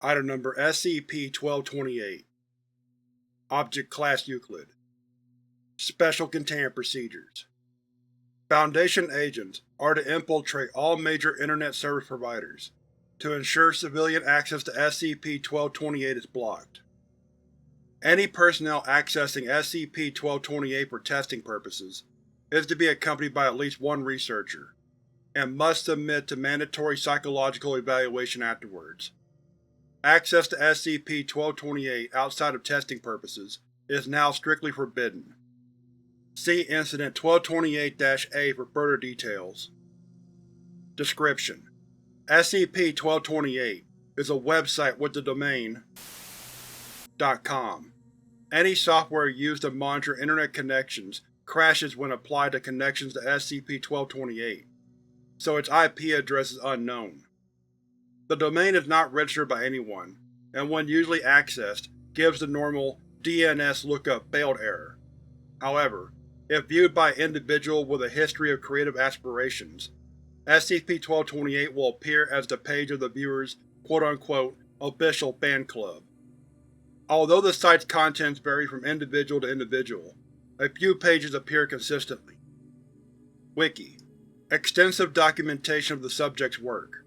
Item Number SCP-1228. Object Class Euclid. Special Containment Procedures. Foundation agents are to infiltrate all major Internet service providers to ensure civilian access to SCP-1228 is blocked. Any personnel accessing SCP-1228 for testing purposes is to be accompanied by at least one researcher, and must submit to mandatory psychological evaluation afterwards. Access to SCP-1228 outside of testing purposes is now strictly forbidden. See Incident 1228-A for further details. Description: SCP-1228 is a website with the domain .com. Any software used to monitor Internet connections crashes when applied to connections to SCP-1228, so its IP address is unknown. The domain is not registered by anyone, and when usually accessed, gives the normal DNS lookup failed error. However, if viewed by an individual with a history of creative aspirations, SCP-1228 will appear as the page of the viewer's quote-unquote official fan club. Although the site's contents vary from individual to individual, a few pages appear consistently. Wiki: extensive documentation of the subject's work.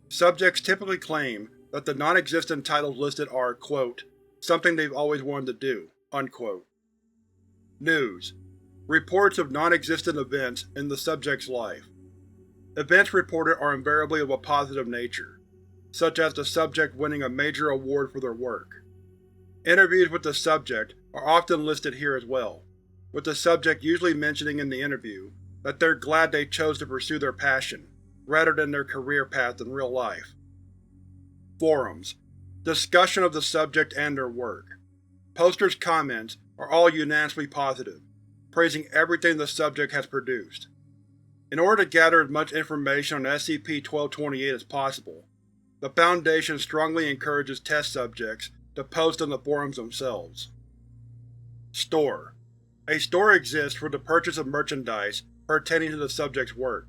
Subjects typically claim that the non-existent titles listed are, quote, something they've always wanted to do, unquote. News: reports of non-existent events in the subject's life. Events reported are invariably of a positive nature, such as the subject winning a major award for their work. Interviews with the subject are often listed here as well, with the subject usually mentioning in the interview that they're glad they chose to pursue their passion, rather than their career path in real life. Forums: discussion of the subject and their work. Posters' comments are all unanimously positive, praising everything the subject has produced. In order to gather as much information on SCP-1228 as possible, the Foundation strongly encourages test subjects to post on the forums themselves. Store: a store exists for the purchase of merchandise pertaining to the subject's work,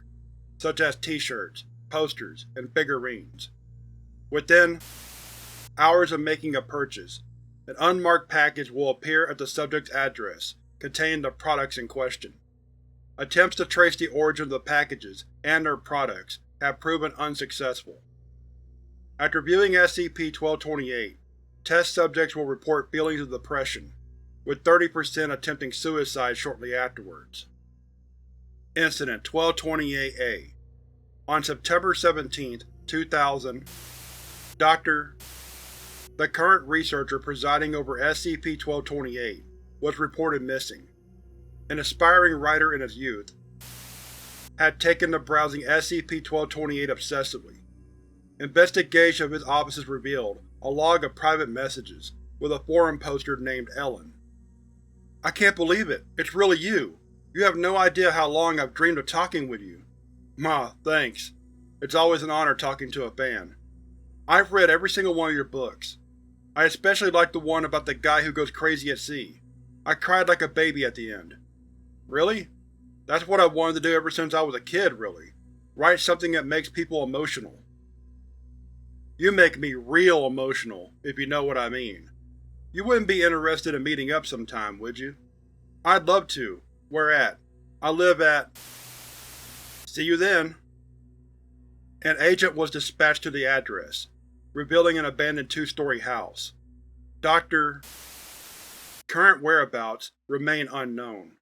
such as t-shirts, posters, and figurines. Within hours of making a purchase, an unmarked package will appear at the subject's address containing the products in question. Attempts to trace the origin of the packages and their products have proven unsuccessful. After viewing SCP-1228, test subjects will report feelings of depression, with 30% attempting suicide shortly afterwards. Incident 1228-A. On September 17, 2000, Dr. the current researcher presiding over SCP-1228 was reported missing. An aspiring writer in his youth had taken to browsing SCP-1228 obsessively. Investigation of his offices revealed a log of private messages with a forum poster named Ellen. "I can't believe it. It's really you. You have no idea how long I've dreamed of talking with you." "Ma, thanks. It's always an honor talking to a fan. I've read every single one of your books. I especially like the one about the guy who goes crazy at sea. I cried like a baby at the end." "Really? That's what I've wanted to do ever since I was a kid, really. Write something that makes people emotional." "You make me real emotional, if you know what I mean. You wouldn't be interested in meeting up sometime, would you?" "I'd love to. Where at?" "I live at…" "See you then." An agent was dispatched to the address, revealing an abandoned two-story house. Dr. current whereabouts remain unknown.